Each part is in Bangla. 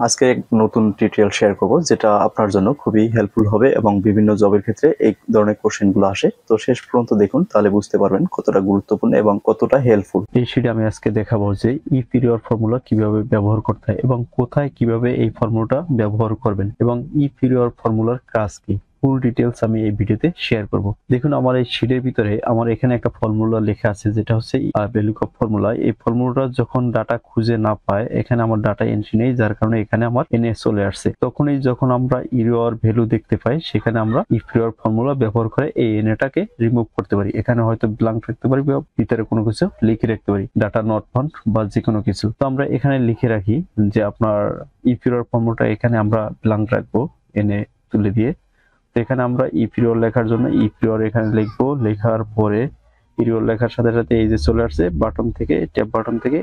আজকে এক নতুন টিউটোরিয়াল শেয়ার করব যেটা আপনার জন্য খুবই হেল্পফুল হবে এবং বিভিন্ন জবের ক্ষেত্রে এই ধরনের কোশ্চেনগুলো আসে। তো শেষ পর্যন্ত দেখুন, তাহলে বুঝতে পারবেন কতটা গুরুত্বপূর্ণ এবং কতটা হেল্পফুল। এই শিটে আমি আজকে দেখাবো যে ইনফিরিয়র ফর্মুলা কিভাবে ব্যবহার করতে হয় এবং কোথায় কিভাবে এই ফর্মুলাটা ব্যবহার করবেন এবং ইনফিরিয়র ফর্মুলার কাজ কি, ফুল ডিটেলস আমি এই ভিডিওতে শেয়ার করব। দেখুন, আমার এই শিটের ভিতরে আমার এখানে একটা ফর্মুলা লেখা আছে যেটা হচ্ছে VLOOKUP ফর্মুলা। এই ফর্মুলাটা যখন ডাটা খুঁজে না পায়, এখানে আমার ডাটা এন্ট্রি নেই, যার কারণে এখানে আমার এনএ চলে আসছে। তখনই যখন আমরা ইরর ভ্যালু দেখতে পাই, সেখানে আমরা ইনফিরিয়র ফর্মুলা ব্যবহার করে এই এনএটাকে রিমুভ করতে পারি। এখানে হয়তো ব্ল্যাঙ্ক রাখতে পারি বা ভিতরে কোনো কিছু লিখে রাখতে পারি, ডাটা নট ফাউন্ড বা যে কোনো কিছু। তো আমরা এখানে লিখে রাখি যে আপনার ইনফিরিয়র ফর্মুলাটা এখানে আমরা ব্ল্যাঙ্ক রাখবো এনএ তুলে দিয়ে। তো এখানে আমরা ইপিরিয়র লেখার জন্য ইপিরিয়র এখানে লিখবো। লেখার পরে পিরিয়ড লেখার সাথে সাথে এই যে চলে আসছে বাটন থেকে, ট্যাব বাটন থেকে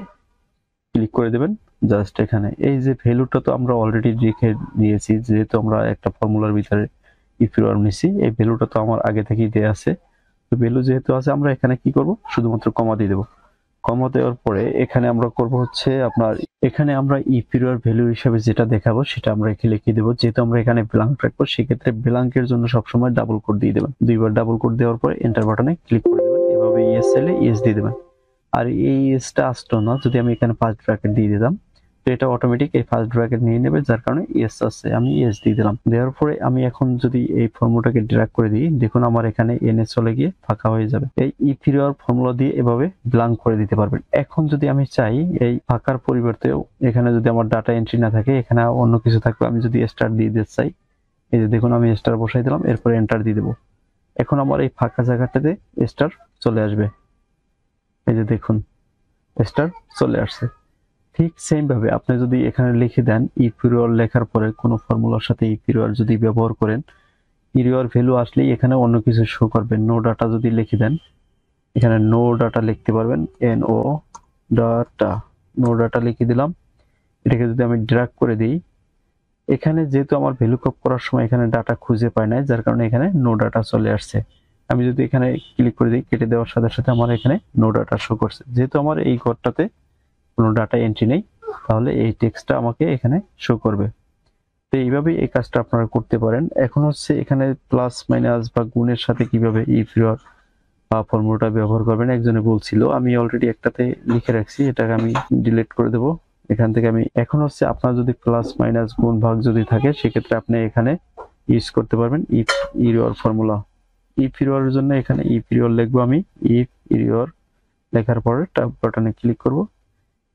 ক্লিক করে দেবেন জাস্ট এখানে। এই যে ভ্যালুটা তো আমরা অলরেডি লিখে নিয়েছি, যেহেতু আমরা একটা ফর্মুলার ভিতরে ইপিরিয়র নিছি, এই ভ্যালুটা তো আমার আগে থেকেই দেয়া আছে। তো ভ্যালু যেহেতু আছে, আমরা এখানে কি করব, শুধুমাত্র কমা দিয়ে দেবো। কমা দেওয়ার পরে এখানে আমরা করব হচ্ছে আপনার, এখানে আমরা ইপিরিয়র ভ্যালু হিসেবে যেটা দেখাবো সেটা আমরা এখানে লিখে দেবো। যেহেতু আমরা এখানে ব্ল্যাঙ্ক রাখবো, সেক্ষেত্রে ব্ল্যাঙ্কের জন্য সবসময় ডাবল কোড দিয়ে দেবেন। দুইবার ডাবল কোড দেওয়ার পরে এন্টার বাটনে ক্লিক করে দেবেন। এভাবে ইএস চাইলে ইএস দিয়ে দেবেন। আর এই ইএসটা আসতো না যদি আমি এখানে ফার্স্ট ব্র্যাকেট দিয়ে দিতাম, তো এটা অটোমেটিক এই ফার্স্ট ব্র্যাকেট নিয়ে নেবে, যার কারণে ইএস আসছে। আমি ইএস দিয়ে দিলাম। দেওয়ার পরে আমি এখন যদি এই ফর্মুলাটাকে ড্র্যাগ করে দিই, দেখুন আমার এখানে এনএ চলে গিয়ে ফাঁকা হয়ে যাবে। এই ইনফিরিয়র ফর্মুলা দিয়ে এভাবে ব্ল্যাঙ্ক করে দিতে পারবেন। এখন যদি আমি চাই এই ফাঁকার পরিবর্তেও এখানে যদি আমার ডাটা এন্ট্রি না থাকে, এখানে অন্য কিছু থাকবে, আমি যদি স্টার দিয়ে দিতে চাই, এই যে দেখুন আমি স্টার বসাই দিলাম, এরপরে এন্টার দিয়ে দেবো। এখন আমার এই ফাঁকা জায়গাটাতে স্টার চলে আসবে। এই যে দেখুন স্টার চলে আসছে। ঠিক সেম ভাবে আপনি যদি এখানে লিখে দেন ইপিরিয়র লেখার পরে কোনো ফর্মুলার সাথে ইপিরিয়র যদি ব্যবহার করেন, ইপিরিয়র ভ্যালু আসলেই এখানে অন্য কিছু শো করবে। নো ডাটা যদি লিখে দেন, এখানে নো ডাটা লিখতে পারবেন, NO ডাটা, নো ডাটা লিখে দিলাম। এটাকে যদি আমি ড্র্যাগ করে দিই, এখানে যেহেতু আমার VLOOKUP করার সময় এখানে ডাটা খুঁজে পায় না, যার কারণে এখানে নো ডাটা চলে আসছে। আমি যদি এখানে ক্লিক করে দিই, কেটে দেওয়ার সাথে সাথে আমার এখানে নো ডাটা শো করছে। যেহেতু আমার এই ঘরটাতে কোনো ডাটা এন্ট্রি নেই, তাহলে এই টেক্সটটা আমাকে এখানে শো করবে। তো এইভাবেই এই কাজটা আপনারা করতে পারেন। এখন হচ্ছে এখানে প্লাস মাইনাস বা গুণের সাথে কিভাবে ইনফিরিয়র ফর্মুলাটা ব্যবহার করবেন, একজনে বলছিল, আমি অলরেডি একটাতে লিখে রাখছি, এটাকে আমি ডিলিট করে দেব এখান থেকে। আমি এখন হচ্ছে আপনার যদি প্লাস মাইনাস গুণ ভাগ যদি থাকে, সেক্ষেত্রে আপনি এখানে ইউজ করতে পারবেন ইপিরিয়র ফর্মুলা। ইপিরিয়র এর জন্য এখানে ইপিরিয়র লিখবো আমি। ইপিরিয়র লেখার পরে ট্যাব বাটনে ক্লিক করব।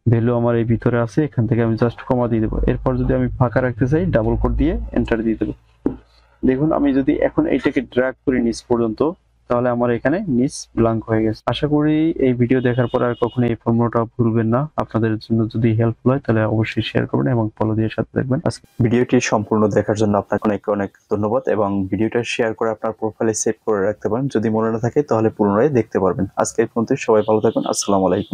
ভ্যালু আমার এই ভিতরে আছে, এখান থেকে আমি জাস্ট কমা দিয়ে দেবো। এরপর যদি আমি ফাঁকা রাখতে চাই, ডাবল কোড দিয়ে এন্টার দিয়ে দেবো। দেখুন আমি যদি এখন এইটাকে ড্র্যাগ করি নিচ পর্যন্ত, তাহলে আমার এখানে নিচ ব্ল্যাঙ্ক হয়ে গেছে। আশা করি এই ভিডিও দেখার পর আর কখনো এই ফর্মুলাটা ভুলবেন না। আপনাদের জন্য যদি হেল্পফুল হয়, তাহলে অবশ্যই শেয়ার করবেন এবং ফলো দিয়ে সাথে থাকবেন। আজকে ভিডিওটি সম্পূর্ণ দেখার জন্য আপনাকে অনেক অনেক ধন্যবাদ, এবং ভিডিওটা শেয়ার করে আপনার প্রোফাইলে সেভ করে রাখতে পারেন। যদি মনে না থাকে তাহলে পুনরায় দেখতে পারবেন। আজকে এই পর্যন্ত, সবাই ভালো থাকবেন। আসসালামু আলাইকুম।